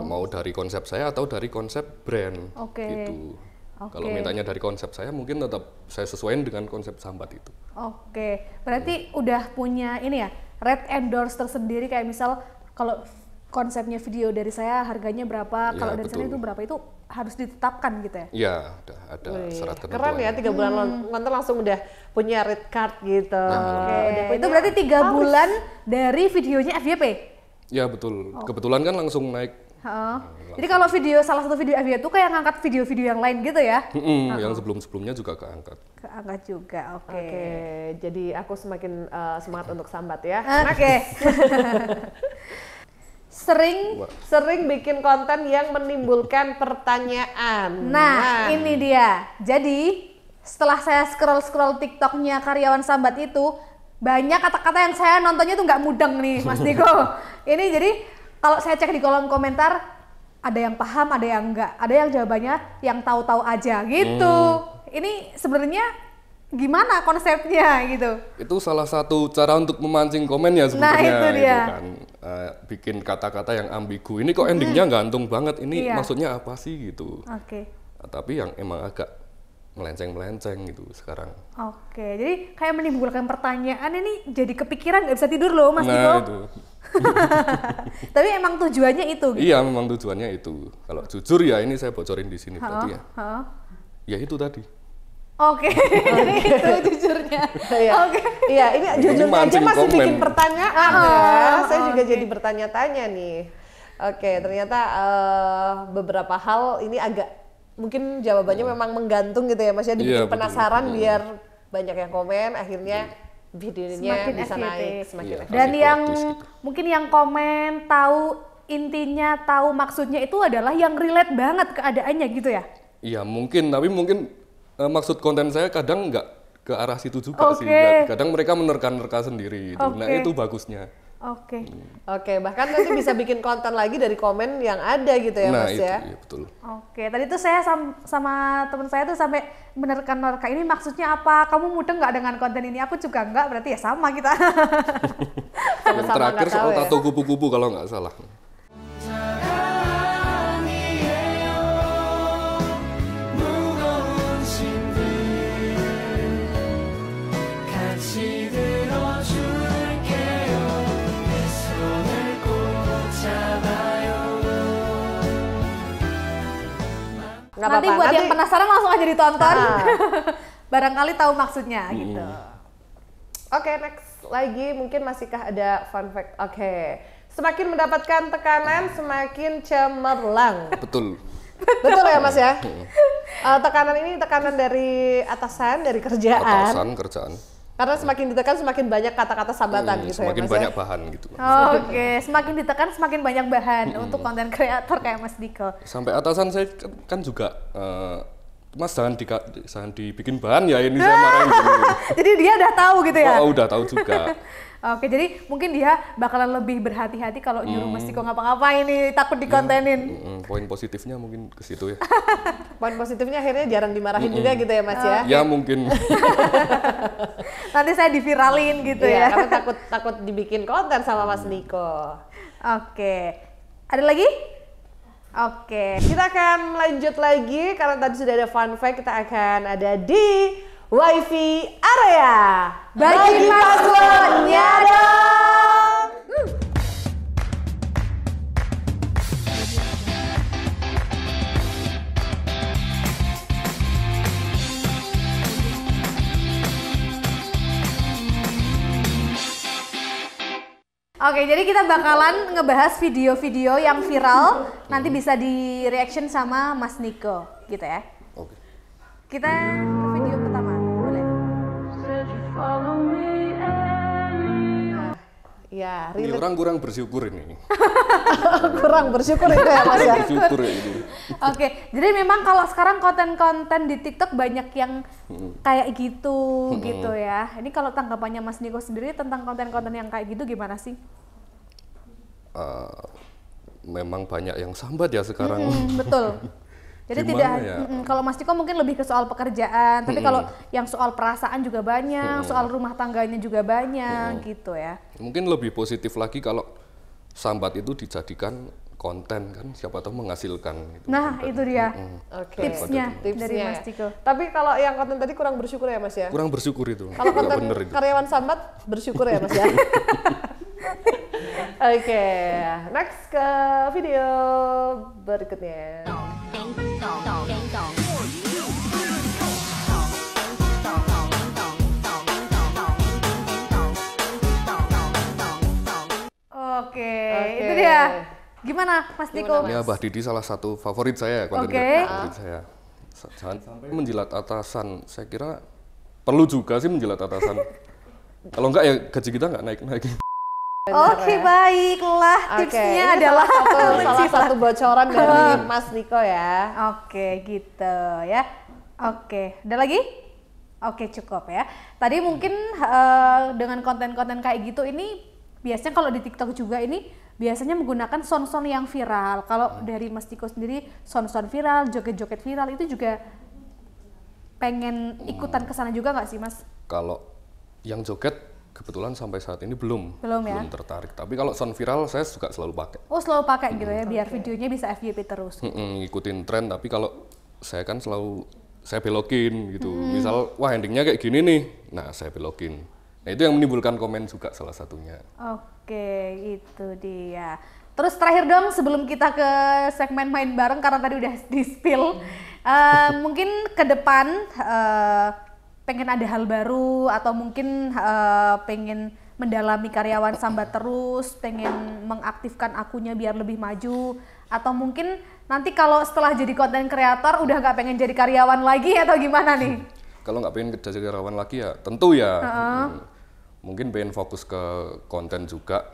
Speaker 3: Mau dari konsep saya atau dari konsep brand.
Speaker 1: Oke.
Speaker 3: Gitu.
Speaker 1: Oke.
Speaker 3: Kalau mintanya dari konsep saya, mungkin tetap saya sesuaiin dengan konsep Sambat itu.
Speaker 1: Oke, berarti udah punya ini ya, red endorse tersendiri kayak misal kalau konsepnya video dari saya harganya berapa,
Speaker 3: Ya,
Speaker 1: kalau dari sana
Speaker 3: betul.
Speaker 1: itu berapa, itu harus ditetapkan gitu ya?
Speaker 3: Iya, ada
Speaker 2: Wih,
Speaker 3: syarat
Speaker 2: keren
Speaker 3: ketentuannya.
Speaker 2: ya, 3 bulan nonton langsung udah punya red card gitu.
Speaker 1: Oke,
Speaker 2: Udah
Speaker 1: itu
Speaker 2: punya
Speaker 1: berarti 3
Speaker 2: harus.
Speaker 1: bulan dari videonya FYP?
Speaker 3: Ya betul. Kebetulan kan langsung naik.
Speaker 1: Heeh. Jadi kalau video, salah satu video FYP itu kayak ngangkat video-video yang lain gitu ya?
Speaker 3: Yang sebelum-sebelumnya juga keangkat.
Speaker 1: Keangkat juga, oke.
Speaker 2: Oke, jadi aku semakin semangat untuk Sambat ya.
Speaker 1: Oke.
Speaker 2: Sering bikin konten yang menimbulkan pertanyaan.
Speaker 1: Nah, ini dia. Jadi, setelah saya scroll-scroll TikToknya karyawan Sambat itu, banyak kata-kata yang saya nontonnya tuh nggak mudeng nih, Mas Diko. Ini jadi, kalau saya cek di kolom komentar, ada yang paham, ada yang enggak. Ada yang jawabannya yang tahu-tahu aja gitu. Ini sebenarnya gimana konsepnya gitu?
Speaker 3: Itu salah satu cara untuk memancing komen ya sebenarnya.
Speaker 1: itu dia.
Speaker 3: kan. Bikin kata-kata yang ambigu. Ini kok endingnya gantung banget. Ini
Speaker 1: Iya.
Speaker 3: maksudnya apa sih gitu.
Speaker 1: Oke.
Speaker 3: Tapi yang emang agak melenceng-melenceng gitu sekarang.
Speaker 1: Oke, jadi kayak menimbulkan pertanyaan ini jadi kepikiran nggak bisa tidur loh Mas Diko.
Speaker 3: Nah itu.
Speaker 1: Tapi emang tujuannya itu gitu.
Speaker 3: Iya memang tujuannya itu. Kalau jujur ya ini saya bocorin di sini berarti ya.
Speaker 1: Heeh.
Speaker 3: Ya itu tadi.
Speaker 1: Oke, jadi itu jujurnya.
Speaker 2: Iya.
Speaker 1: Oke.
Speaker 2: Iya, ini jujur aja
Speaker 3: mancing
Speaker 2: masih
Speaker 3: komen.
Speaker 2: bikin pertanyaan ya. Saya juga jadi bertanya-tanya nih. Oke, ternyata beberapa hal ini agak mungkin jawabannya memang menggantung gitu ya Mas ya, dibikin
Speaker 3: Iya, betul.
Speaker 2: penasaran biar banyak yang komen, akhirnya videonya
Speaker 1: Semakin
Speaker 2: bisa
Speaker 1: FYP.
Speaker 2: naik semakin
Speaker 3: Iya.
Speaker 2: FYP.
Speaker 1: Dan
Speaker 3: Kasih
Speaker 1: yang
Speaker 3: plot twist gitu.
Speaker 1: mungkin yang komen tahu intinya, tahu maksudnya itu adalah yang relate banget keadaannya gitu ya.
Speaker 3: Iya mungkin, tapi mungkin maksud konten saya kadang nggak ke arah situ juga sih.
Speaker 1: Oke.
Speaker 3: Kadang mereka menerka-nerka sendiri. Gitu. Nah
Speaker 1: Oke.
Speaker 3: itu bagusnya.
Speaker 1: Oke.
Speaker 2: Oke, bahkan nanti bisa bikin konten lagi dari komen yang ada gitu ya
Speaker 3: nah
Speaker 2: Mas
Speaker 3: itu,
Speaker 2: ya.
Speaker 3: iya betul.
Speaker 1: Oke, tadi tuh saya sama teman saya tuh sampai menerka-nerka ini maksudnya apa? Kamu mudeng nggak dengan konten ini? Aku juga nggak, berarti ya sama kita.
Speaker 3: Yang
Speaker 2: Sama-sama
Speaker 3: terakhir
Speaker 2: nggak tahu
Speaker 3: soal
Speaker 2: ya.
Speaker 3: tato kupu-kupu kalau nggak salah.
Speaker 2: Nggak
Speaker 1: Nanti
Speaker 2: apa-apa,
Speaker 1: buat yang penasaran langsung aja ditonton.
Speaker 2: Ah.
Speaker 1: Barangkali tahu maksudnya gitu.
Speaker 2: Oke, next lagi mungkin masihkah ada fun fact? Oke, semakin mendapatkan tekanan semakin cemerlang.
Speaker 3: Betul.
Speaker 2: Betul ya Mas ya? Tekanan ini tekanan dari atasan, dari kerjaan.
Speaker 3: Atasan kerjaan.
Speaker 2: Karena semakin ditekan semakin banyak kata-kata sambatan gitu
Speaker 3: Semakin
Speaker 2: ya Mas
Speaker 3: banyak
Speaker 2: ya?
Speaker 3: bahan gitu.
Speaker 1: Oke, semakin ditekan semakin banyak bahan untuk konten kreator kayak Mas Diko.
Speaker 3: Sampai atasan saya kan juga Mas jangan dibikin bahan ya ini saya marahin dulu.
Speaker 1: Jadi dia udah tahu gitu ya.
Speaker 3: Oh, udah tahu juga.
Speaker 1: Oke, jadi mungkin dia bakalan lebih berhati-hati kalau nyuruh Mas Diko ngapa-ngapain nih, takut dikontenin.
Speaker 3: Poin positifnya mungkin ke situ ya.
Speaker 2: Poin positifnya akhirnya jarang dimarahin juga gitu ya Mas ya?
Speaker 3: Ya mungkin.
Speaker 1: Nanti saya diviralin gitu
Speaker 2: Iya,
Speaker 1: ya.
Speaker 2: karena takut dibikin konten sama Mas Niko.
Speaker 1: Oke. Ada lagi? Oke.
Speaker 2: Kita akan lanjut lagi karena tadi sudah ada fun fact, kita akan ada di Wifi Area.
Speaker 1: Bagi passwordnya dong. Oke, jadi kita bakalan ngebahas video-video yang viral, nanti bisa di reaction sama Mas Niko, gitu ya.
Speaker 3: Oke.
Speaker 1: Kita ke video pertama, boleh?
Speaker 2: Ya,
Speaker 3: Ini orang kurang bersyukur ini.
Speaker 2: kurang bersyukur itu ya Mas ya.
Speaker 3: Bersyukur ya ini.
Speaker 1: Oke, jadi memang kalau sekarang konten-konten di TikTok banyak yang kayak gitu, gitu ya. Ini kalau tanggapannya Mas Niko sendiri tentang konten-konten yang kayak gitu gimana sih?
Speaker 3: Memang banyak yang sambat ya sekarang.
Speaker 1: Betul. Jadi
Speaker 3: Gimana
Speaker 1: tidak,
Speaker 3: ya?
Speaker 1: kalau Mas Niko mungkin lebih ke soal pekerjaan, tapi kalau yang soal perasaan juga banyak, soal rumah tangganya juga banyak, gitu ya.
Speaker 3: Mungkin lebih positif lagi kalau sambat itu dijadikan konten kan, siapa tahu menghasilkan. Gitu.
Speaker 1: Nah, itu dia
Speaker 2: Oke.
Speaker 1: tipsnya dari
Speaker 2: Tipsnya.
Speaker 1: Mas Niko.
Speaker 2: Tapi kalau yang konten tadi kurang bersyukur ya Mas ya.
Speaker 3: Kurang bersyukur itu.
Speaker 2: Kalau
Speaker 3: Nggak
Speaker 2: konten
Speaker 3: bener itu.
Speaker 2: karyawan sambat bersyukur ya Mas ya. Oke, next ke video berikutnya.
Speaker 1: Oke, itu dia. Gimana Mas Niko?
Speaker 3: Ya Mbah Didi salah satu favorit saya, konten
Speaker 1: Oke.
Speaker 3: favorit saya. Jangan sampai menjilat atasan. Saya kira perlu juga sih menjilat atasan. Kalau enggak ya gaji kita nggak naik-naik.
Speaker 1: Oke, baiklah.
Speaker 2: Oke,
Speaker 1: Tipsnya
Speaker 2: ini
Speaker 1: adalah
Speaker 2: salah satu bocoran dari Mas Niko ya.
Speaker 1: Oke, gitu ya. Oke, ada lagi? Oke, cukup ya. Tadi mungkin dengan konten-konten kayak gitu ini biasanya kalau di TikTok juga ini biasanya menggunakan sound-sound yang viral. Kalau dari Mas Niko sendiri sound-sound viral, joget-joget viral itu juga pengen ikutan ke sana juga nggak sih, Mas?
Speaker 3: Kalau yang joget kebetulan sampai saat ini belum
Speaker 1: Ya?
Speaker 3: tertarik. Tapi kalau sound viral saya suka selalu pakai.
Speaker 1: Oh, selalu pakai gitu ya, biar videonya bisa FYP terus.
Speaker 3: Ngikutin tren, tapi kalau saya kan selalu saya belokin gitu. Misal wah endingnya kayak gini nih, nah saya belokin. Nah itu yang menimbulkan komen juga salah satunya.
Speaker 1: Oke, itu dia. Terus terakhir dong sebelum kita ke segmen main bareng karena tadi udah di-spill. Mungkin ke depan pengen ada hal baru atau mungkin pengen mendalami karyawan sambat terus, pengen mengaktifkan akunnya biar lebih maju, atau mungkin nanti kalau setelah jadi konten kreator udah nggak pengen jadi karyawan lagi atau gimana nih?
Speaker 3: Kalau nggak pengen jadi karyawan lagi ya tentu ya. Mungkin pengen fokus ke konten juga,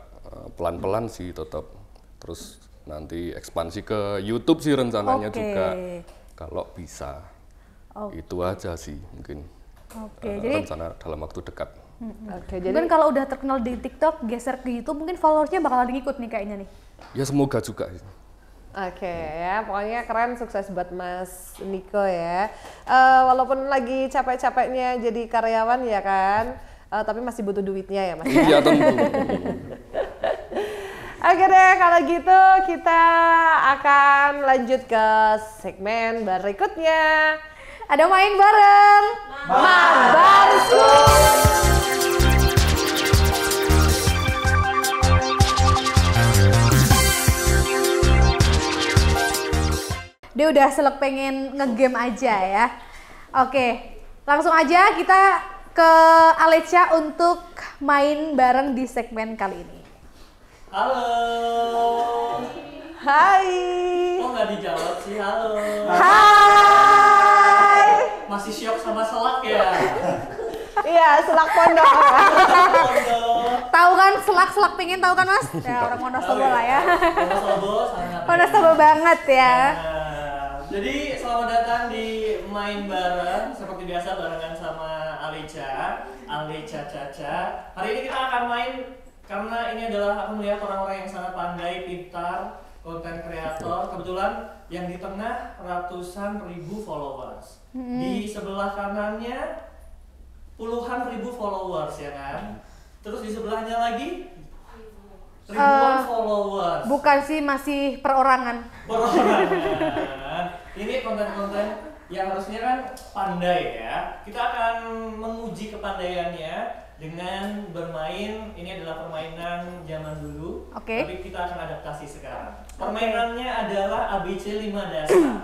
Speaker 3: pelan-pelan sih tetap. Terus nanti ekspansi ke YouTube sih rencananya juga. Kalau bisa. Itu aja sih mungkin.
Speaker 1: Jadi
Speaker 3: rencana dalam waktu dekat.
Speaker 2: Oke, jadi
Speaker 1: mungkin kalau udah terkenal di TikTok, geser ke YouTube, mungkin followersnya bakalan ngikut nih kayaknya nih.
Speaker 3: Ya semoga juga.
Speaker 2: Oke ya, pokoknya keren, sukses buat Mas Niko ya. Walaupun lagi capek-capeknya jadi karyawan ya kan, tapi masih butuh duitnya ya Mas.
Speaker 3: Iya tentu.
Speaker 2: Oke deh, kalau gitu kita akan lanjut ke segmen berikutnya.
Speaker 1: Ada main bareng.
Speaker 2: Mabarsu.
Speaker 1: Dia udah selek pengen ngegame aja ya. Oke, langsung aja kita ke Alecia untuk main bareng di segmen kali ini.
Speaker 4: Halo.
Speaker 2: Hai.
Speaker 4: Kok nggak dijawab sih? Halo.
Speaker 2: Hai.
Speaker 4: Masih syok sama selak ya?
Speaker 2: Iya, selak pondok.
Speaker 1: Tahu kan selak pengen tahu kan Mas? Ya orang Wonosobo lah ya.
Speaker 4: Wonosobo sangat.
Speaker 1: Wonosobo banget ya.
Speaker 4: Nah, jadi selamat datang di main bareng seperti biasa barengan sama Alecia Caca. Hari ini kita akan main karena ini adalah aku melihat orang-orang yang sangat pandai, pintar, konten kreator. Kebetulan yang di tengah ratusan ribu followers. Di sebelah kanannya puluhan ribu followers ya kan. Terus di sebelahnya lagi ribuan followers.
Speaker 1: Bukan sih, masih perorangan.
Speaker 4: Perorangan. Ini konten-konten yang harusnya kan pandai ya. Kita akan menguji kepandaiannya dengan bermain. Ini adalah permainan zaman dulu.
Speaker 1: Oke.
Speaker 4: Tapi kita akan adaptasi sekarang. Permainannya adalah ABC 5 dasar.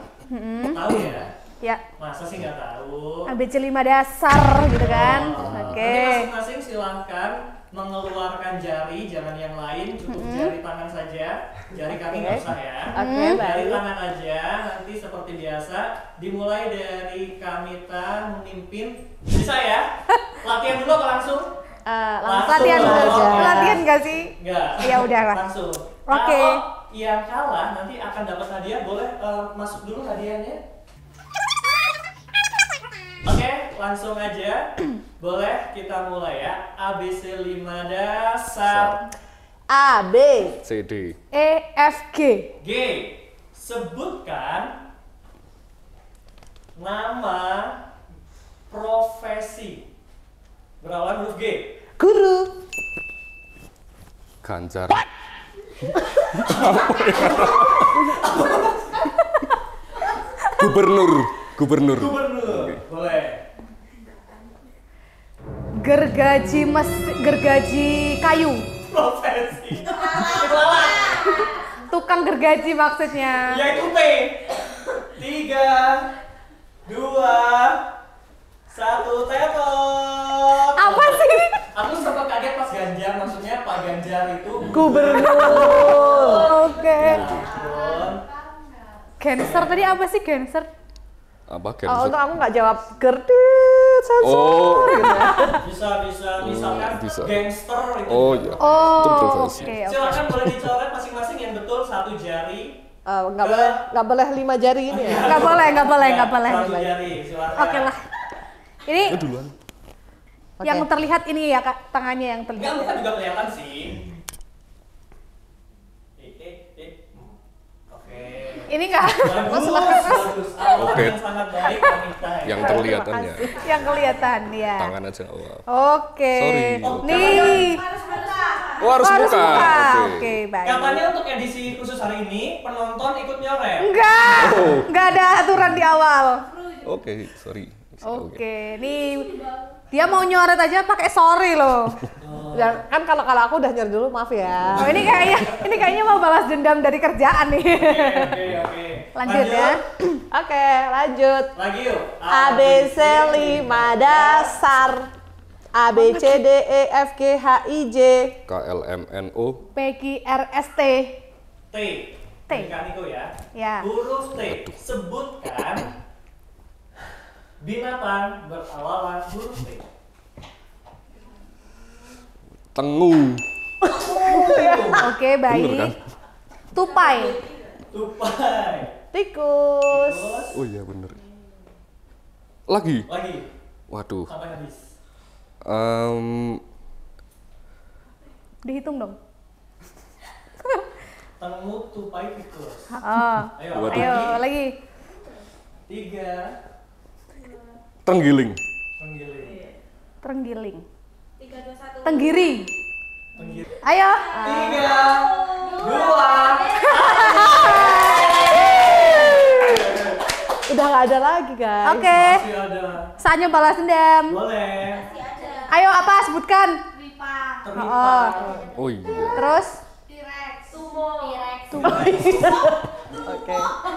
Speaker 4: Tahu ya?
Speaker 1: Ya,
Speaker 4: Masa sih nggak tahu?
Speaker 1: ABC 5 dasar gitu kan.
Speaker 4: Nanti
Speaker 1: Oke.
Speaker 4: masing-masing silahkan mengeluarkan jari, jangan yang lain, cukup jari tangan saja. Jari kaki nggak usah ya. Jari tangan aja. Nanti seperti biasa, dimulai dari Kamita memimpin. Bisa ya? Latihan dulu apa langsung?
Speaker 1: Latihan dulu. Latihan nggak sih?
Speaker 4: Enggak.
Speaker 1: Ya udah lah.
Speaker 4: Langsung.
Speaker 1: Oke.
Speaker 4: Kalau yang kalah nanti akan dapat hadiah. Boleh masuk dulu hadiahnya? Oke, langsung aja. Boleh kita mulai ya. ABC 5 dasar.
Speaker 2: A, B,
Speaker 3: C, D.
Speaker 1: E, F, G.
Speaker 4: G. Sebutkan nama profesi berawal huruf G.
Speaker 2: guru,
Speaker 3: Ganjar. Gubernur.
Speaker 4: Gubernur.
Speaker 3: Oke.
Speaker 4: Boleh.
Speaker 1: Gergaji kayu.
Speaker 4: Profesi. Itu alat.
Speaker 1: Tukang gergaji maksudnya.
Speaker 4: Ya itu P. 3, 2, 1, tetot.
Speaker 1: Apa sih?
Speaker 4: Aku sempat kaget pas Ganjar, maksudnya Pak Ganjar itu
Speaker 2: gubernur.
Speaker 1: Oke.
Speaker 4: Ampun.
Speaker 1: Cancer tadi apa sih cancer?
Speaker 3: Apa
Speaker 2: Untuk
Speaker 3: cancer?
Speaker 2: aku nggak jawab gerdit, sensor.
Speaker 3: Oh.
Speaker 2: Gitu ya.
Speaker 4: Bisa misalkan
Speaker 3: bisa.
Speaker 4: gangster itu.
Speaker 3: Oh iya. Itu
Speaker 1: Oh,
Speaker 3: profesi.
Speaker 1: oke.
Speaker 4: Silakan boleh dicoret masing-masing yang betul satu jari.
Speaker 2: Nggak boleh 5 jari ini ya.
Speaker 1: Nggak boleh.
Speaker 4: Satu jari, silakan.
Speaker 1: Oke lah. Ini
Speaker 3: Duluan.
Speaker 1: yang terlihat ini ya Kak, tangannya yang
Speaker 4: Enggak,
Speaker 1: terlihat.
Speaker 4: bukan juga kelihatan sih. Oke.
Speaker 1: Ini enggak
Speaker 4: Bagus. Alat
Speaker 3: Oke.
Speaker 4: yang sangat baik wanita ya.
Speaker 3: Yang kelihatannya.
Speaker 1: yang kelihatan ya.
Speaker 3: Tangan aja nggak apa.
Speaker 1: Oke.
Speaker 3: Sorry.
Speaker 1: Nih.
Speaker 3: Oh harus
Speaker 1: Harus
Speaker 3: buka.
Speaker 1: buka.
Speaker 3: Oke.
Speaker 1: Oke, baik.
Speaker 4: Katanya untuk edisi khusus hari ini penonton ikut nyoret.
Speaker 1: Enggak.
Speaker 3: Oh.
Speaker 1: Enggak ada aturan di awal.
Speaker 3: Oke, sorry.
Speaker 1: Oke. Nih dia mau nyoret aja pakai sorry loh.
Speaker 2: Ya, kan kalau aku udah nyari dulu, maaf ya.
Speaker 1: Oh, ini kayaknya mau balas dendam dari kerjaan nih.
Speaker 4: Oke.
Speaker 1: Lanjut ya.
Speaker 2: Oke, lanjut.
Speaker 4: Lagi yuk.
Speaker 2: A, B, C 5 dasar. A, B, C, D, E, F, G, H, I, J.
Speaker 3: K, L, M, N, O.
Speaker 1: P, Q, R, S, T.
Speaker 4: T.
Speaker 1: T.
Speaker 4: Niko ya.
Speaker 1: Ya.
Speaker 4: Huruf T. Sebutkan binatang berawalan huruf T.
Speaker 3: Tengu.
Speaker 1: Oke, baik.
Speaker 3: Bener kan?
Speaker 1: Tupai.
Speaker 4: Tupai.
Speaker 2: Tikus.
Speaker 4: Terus
Speaker 3: Oh iya bener. Lagi. Waduh.
Speaker 4: sampai habis.
Speaker 1: Dihitung dong.
Speaker 4: Tengu, tupai, tikus.
Speaker 1: Oh.
Speaker 4: Ayo,
Speaker 3: Waduh.
Speaker 1: Ayo lagi.
Speaker 4: 3.
Speaker 3: Tenggiling.
Speaker 4: Penggiling.
Speaker 1: Terenggiling. 3, 2, 1. Tenggiring.
Speaker 4: Penggiling.
Speaker 1: Ayo.
Speaker 4: 3, 2.
Speaker 2: Udah nggak ada lagi, guys.
Speaker 1: Oke.
Speaker 4: Masih ada.
Speaker 1: Saatnya balas dendam.
Speaker 4: Boleh.
Speaker 1: Ayo apa sebutkan?
Speaker 4: Terlipat.
Speaker 3: Oh iya.
Speaker 1: Terus?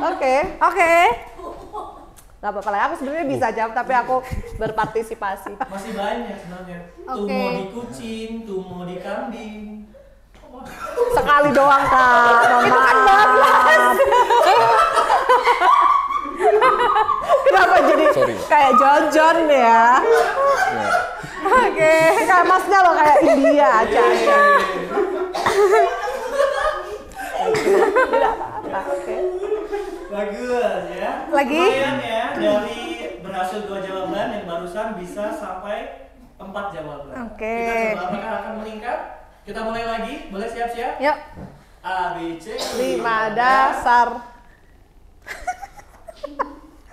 Speaker 2: Oke.
Speaker 1: Oke.
Speaker 2: Nggak apa-apa lah. Aku sebenarnya bisa jawab, tapi aku berpartisipasi.
Speaker 4: Masih banyak sebenarnya.
Speaker 1: Oke.
Speaker 4: Tumo di kucing, tumo di kambing.
Speaker 2: Sekali doang, Kak.
Speaker 1: Itu kan bablas.
Speaker 2: Kenapa jadi
Speaker 3: Sorry.
Speaker 2: kayak John ya?
Speaker 1: Oke.
Speaker 2: Kayak masnya loh, kayak India aja. Tidak apa-apa, oke.
Speaker 4: Bagus ya.
Speaker 1: Lagi?
Speaker 4: Lumayan ya, dari berhasil 2 jawaban yang barusan bisa sampai 4 jawaban.
Speaker 1: Oke.
Speaker 4: Kita coba apakah akan meningkat? Kita mulai lagi, boleh siap-siap?
Speaker 1: Yuk.
Speaker 4: A, B, C.
Speaker 2: 5 dasar.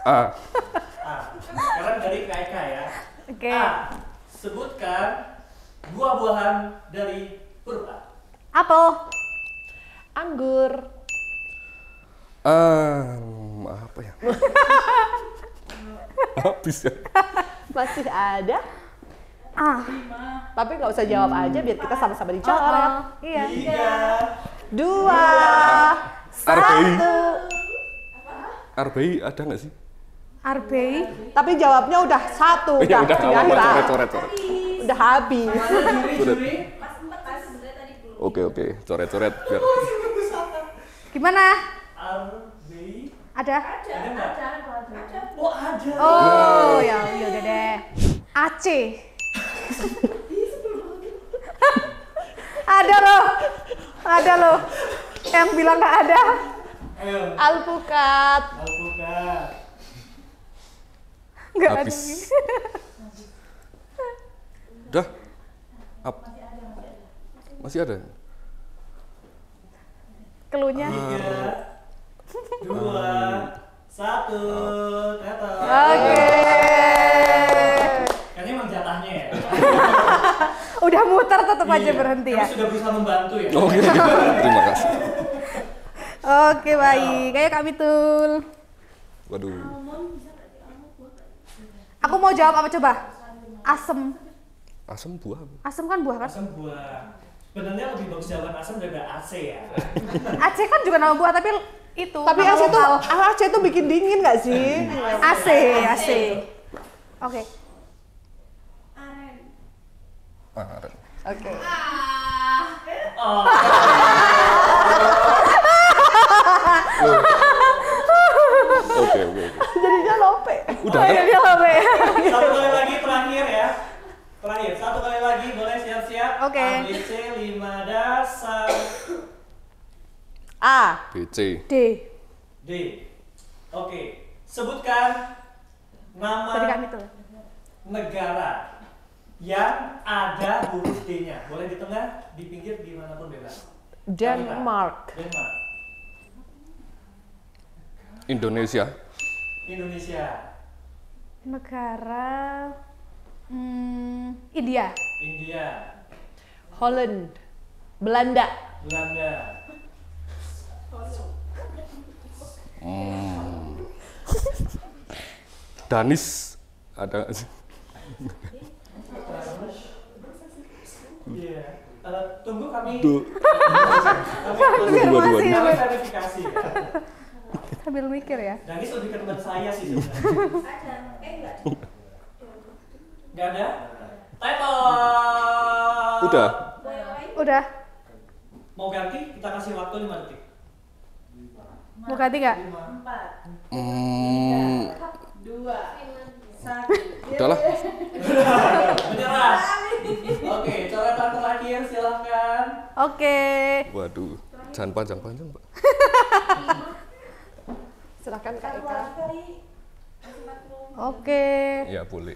Speaker 3: A.
Speaker 4: A. Sekarang dari KK ya.
Speaker 1: Oke.
Speaker 4: A. Sebutkan buah-buahan dari huruf A.
Speaker 1: Apel.
Speaker 2: Anggur.
Speaker 3: Apa ya? Habis ya.
Speaker 2: Masih ada.
Speaker 1: Ah.
Speaker 2: Tapi nggak usah jawab aja, biar kita sama-sama dicoret.
Speaker 1: Iya.
Speaker 4: 3.
Speaker 2: 2.
Speaker 3: RBI.
Speaker 2: 1.
Speaker 3: RBI ada nggak sih?
Speaker 1: RBI.
Speaker 2: Tapi jawabnya udah 1.
Speaker 3: Ya udah, nggak apa-apa.
Speaker 2: Kira-kira.
Speaker 3: Coret.
Speaker 2: Udah habis.
Speaker 4: Juri.
Speaker 3: Oke, coret-coret biar.
Speaker 1: Gimana?
Speaker 4: RB.
Speaker 1: Ada?
Speaker 4: Ada nggak? Oh ada.
Speaker 1: Oh, ya udah deh. AC. Ada loh. Yang bilang nggak ada.
Speaker 4: Ayo.
Speaker 2: Alpukat.
Speaker 4: Alpukat.
Speaker 1: Nggak ada.
Speaker 3: Habis. Udah. Masih ada.
Speaker 1: Keluhnya.
Speaker 4: 3, 2, 1, tetot.
Speaker 1: Oke.
Speaker 4: Kayaknya emang jatahnya ya.
Speaker 1: Udah muter tetap aja
Speaker 4: Iya,
Speaker 1: berhenti
Speaker 4: kami
Speaker 1: ya.
Speaker 4: sudah berusaha membantu ya.
Speaker 3: Oke. Terima kasih.
Speaker 1: Oke, baik. Kayak Kak Mitul.
Speaker 3: Waduh.
Speaker 1: Aku mau jawab apa coba? Asem.
Speaker 3: Asam buah.
Speaker 1: Asem kan buah kan?
Speaker 4: Asam buah. Sebenarnya lebih bagus jawaban asam daripada AC ya.
Speaker 1: Aceh kan juga nama buah tapi itu.
Speaker 2: Tapi
Speaker 1: nama
Speaker 2: AC
Speaker 1: lokal.
Speaker 2: tuh bikin dingin nggak sih?
Speaker 1: AC. Oke.
Speaker 3: Aren.
Speaker 2: Oke.
Speaker 4: Oh,
Speaker 3: Oke.
Speaker 2: Jadinya lope.
Speaker 3: Udah
Speaker 1: Oh,
Speaker 3: kan?
Speaker 1: iya, dia lobe.
Speaker 4: satu kali lagi terakhir ya. Terakhir, satu kali lagi boleh siap-siap.
Speaker 1: Oke.
Speaker 4: ABC 5 dasar.
Speaker 2: A.
Speaker 3: BC.
Speaker 1: D.
Speaker 4: D. Oke. Sebutkan
Speaker 1: Tadi Kak
Speaker 4: nama
Speaker 1: Mitul.
Speaker 4: negara yang ada huruf D-nya. Boleh di tengah, di pinggir, dimanapun bebas.
Speaker 2: Denmark.
Speaker 4: Denmark.
Speaker 3: Indonesia.
Speaker 4: Indonesia.
Speaker 1: Negara India.
Speaker 4: India.
Speaker 2: Holland. Belanda.
Speaker 4: Belanda.
Speaker 3: Danis. Ada nggak sih?
Speaker 4: Iya. Tunggu kami.
Speaker 3: Duh.
Speaker 1: Masih.
Speaker 4: Kami verifikasi ya.
Speaker 1: Sambil mikir ya.
Speaker 4: Danis lebih ke teman saya sih sebenarnya. Nggak ada? Tetot.
Speaker 1: Udah.
Speaker 4: Mau ganti? Kita kasih waktu 5 detik.
Speaker 1: Mau ganti nggak?
Speaker 4: 5,
Speaker 3: Udahlah.
Speaker 4: menyerah. Oke, coretan terakhir silahkan.
Speaker 1: Oke.
Speaker 3: Waduh. Jangan panjang-panjang, Pak.
Speaker 2: Silakan Kak Ika.
Speaker 1: Oke.
Speaker 3: Ya, boleh.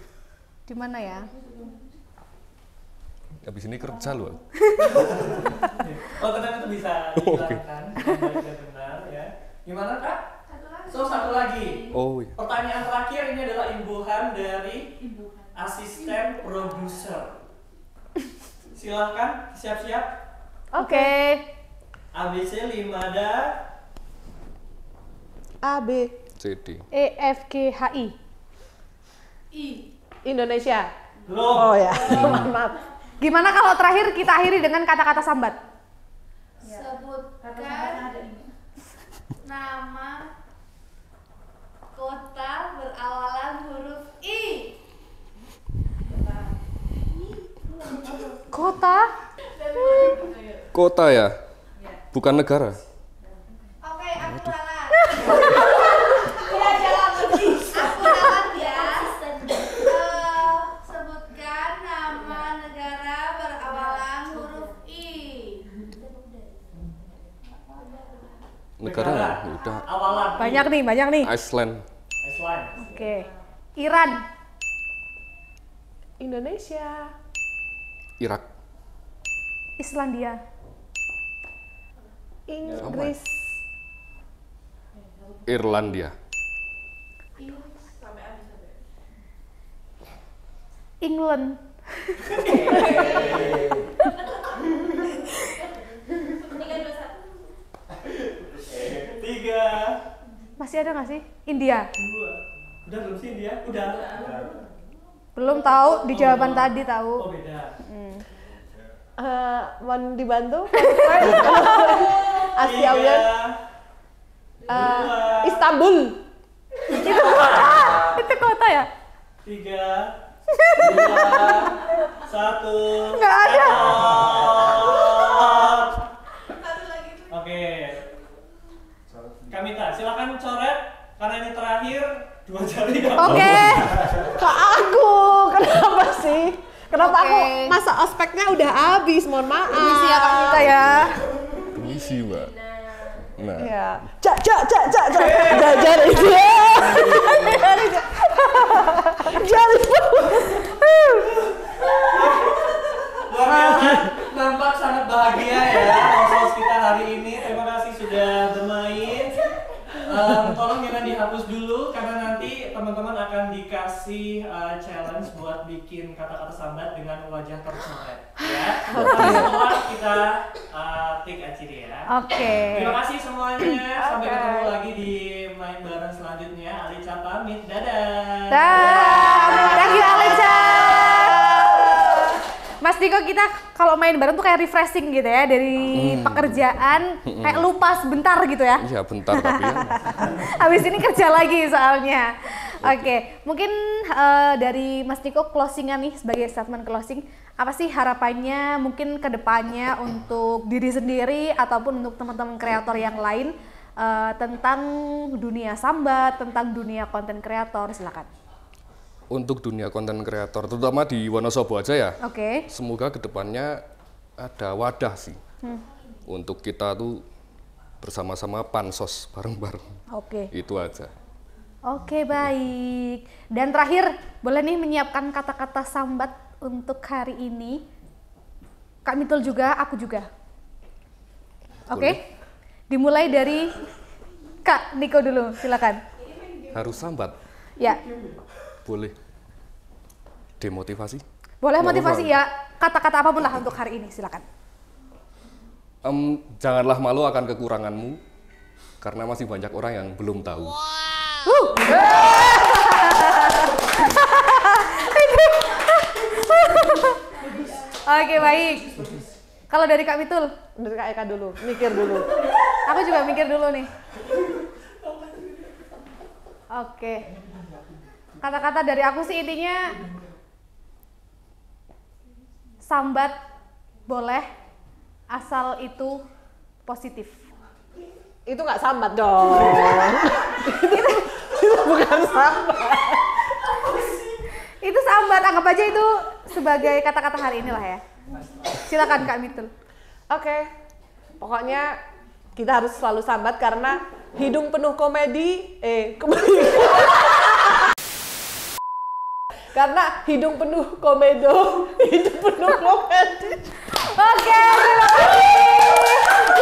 Speaker 1: Di mana ya?
Speaker 3: Habis ini kerja loh.
Speaker 4: Oh, tenang, itu bisa dijelaskan. Baik dan benar ya. Gimana Kak? So, satu lagi.
Speaker 3: Oh iya.
Speaker 4: Pertanyaan terakhir ini adalah imbuhan dari asisten produser. Silahkan siap-siap.
Speaker 1: Oke.
Speaker 4: ABC 5 ada.
Speaker 2: A, B.
Speaker 3: CD.
Speaker 1: E F G H I.
Speaker 2: Indonesia.
Speaker 4: Belum.
Speaker 2: Oh ya. Maaf.
Speaker 1: Gimana kalau terakhir kita akhiri dengan kata-kata sambat?
Speaker 5: Sebutkan nama kota berawalan huruf I.
Speaker 1: Kota?
Speaker 3: Kota ya? Bukan negara.
Speaker 5: Oke, aku ralat. Ya, jangan lebih. Aku ralat ya. Sebutkan nama negara berawalan huruf I.
Speaker 3: Negara ya? Udah.
Speaker 4: Awalan.
Speaker 1: Banyak nih.
Speaker 3: Iceland.
Speaker 4: Iceland.
Speaker 1: Oke. Iran.
Speaker 2: Indonesia.
Speaker 3: Irak.
Speaker 1: Islandia.
Speaker 2: Inggris.
Speaker 3: Irlandia.
Speaker 1: England.
Speaker 4: Tiga,
Speaker 1: Masih ada nggak sih? India.
Speaker 4: 2. Udah belum sih dia? Udah.
Speaker 1: Belum tahu di jawaban tadi tahu.
Speaker 4: Oh beda.
Speaker 2: Mau dibantu? Asia
Speaker 4: Tiga,
Speaker 2: Uyan.
Speaker 4: dua,
Speaker 2: Istanbul.
Speaker 1: Itu kota ya?
Speaker 4: 3, 2, 1.
Speaker 1: Nggak ada.
Speaker 2: Kenapa
Speaker 1: Oke.
Speaker 2: aku masa ospeknya udah habis, mohon maaf.
Speaker 1: Permisi ya Kak Mita ya.
Speaker 3: Permisi, Mbak. Nah,
Speaker 2: Iya. Cak jari itu. Jari.
Speaker 4: Luar biasa, nampak sangat bahagia ya host kita hari ini. Terima kasih sudah bermain. Tolong jangan dihapus dulu karena nanti teman-teman akan dikasih challenge buat bikin kata-kata sambat dengan wajah tercoret ya. Setelah kita take aja ya.
Speaker 1: Oke.
Speaker 4: Terima kasih semuanya. Sampai ketemu lagi di main bareng selanjutnya. Alica pamit. Dadah.
Speaker 1: Thank you Alica. Mas Niko, kita kalau main bareng tuh kayak refreshing gitu ya dari pekerjaan, kayak lupa sebentar gitu ya.
Speaker 3: iya bentar tapi ya.
Speaker 1: Habis ini kerja lagi soalnya. Oke, mungkin dari Mas Niko closingan nih sebagai statement closing, apa sih harapannya mungkin ke depannya untuk diri sendiri ataupun untuk teman-teman kreator yang lain tentang dunia sambat, tentang dunia konten kreator, silakan.
Speaker 3: Untuk dunia konten kreator, terutama di Wonosobo aja ya.
Speaker 1: Oke.
Speaker 3: Semoga kedepannya ada wadah sih. Untuk kita tuh bersama-sama pansos bareng-bareng.
Speaker 1: Oke.
Speaker 3: Itu aja.
Speaker 1: Oke, baik. Dan terakhir, boleh nih menyiapkan kata-kata sambat untuk hari ini. Kak Mitul juga, aku juga. Oke? Dimulai dari Kak Niko dulu, silakan.
Speaker 3: Harus sambat.
Speaker 1: Ya,
Speaker 3: Boleh. Demotivasi.
Speaker 1: boleh
Speaker 3: Nggak
Speaker 1: motivasi
Speaker 3: apa-apa.
Speaker 1: ya, kata-kata apapun lah untuk hari ini, silakan.
Speaker 3: Janganlah malu akan kekuranganmu, karena masih banyak orang yang belum tahu.
Speaker 1: Oke, baik. Kalau dari Kak Mitul,
Speaker 2: Dari Kak Eka dulu, mikir dulu.
Speaker 1: aku juga mikir dulu nih. Oke. Kata-kata dari aku sih intinya sambat boleh asal itu positif.
Speaker 2: Itu nggak sambat dong. itu bukan sambat.
Speaker 1: Itu sambat, anggap aja itu sebagai kata-kata hari ini lah ya. Silakan Kak Mitul.
Speaker 2: Oke. Pokoknya kita harus selalu sambat karena hidung penuh komedi, karena hidung penuh komedo, hidup penuh komedi.
Speaker 1: Oke, terima kasih.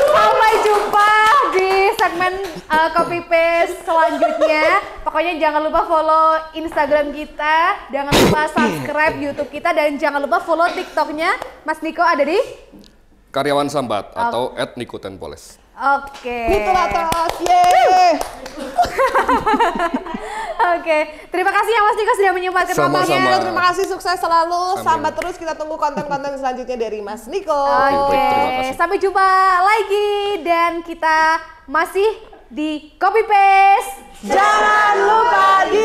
Speaker 1: Sampai jumpa di segmen copy paste selanjutnya. Pokoknya jangan lupa follow Instagram kita, jangan lupa subscribe YouTube kita, dan jangan lupa follow TikToknya Mas Niko ada di.
Speaker 3: Karyawan Sambat atau @nikotenpoles.
Speaker 1: Oke.
Speaker 2: Itu atas, yeay.
Speaker 1: Oke, terima kasih ya Mas Niko sudah menyempatkan
Speaker 3: Sama-sama.
Speaker 1: waktunya.
Speaker 2: Terima kasih, sukses selalu.
Speaker 3: Amin.
Speaker 2: Sambat terus, kita tunggu konten-konten selanjutnya dari Mas Niko.
Speaker 1: Oke,
Speaker 3: terima kasih.
Speaker 1: sampai jumpa lagi dan kita masih di copy paste.
Speaker 2: Jangan lupa di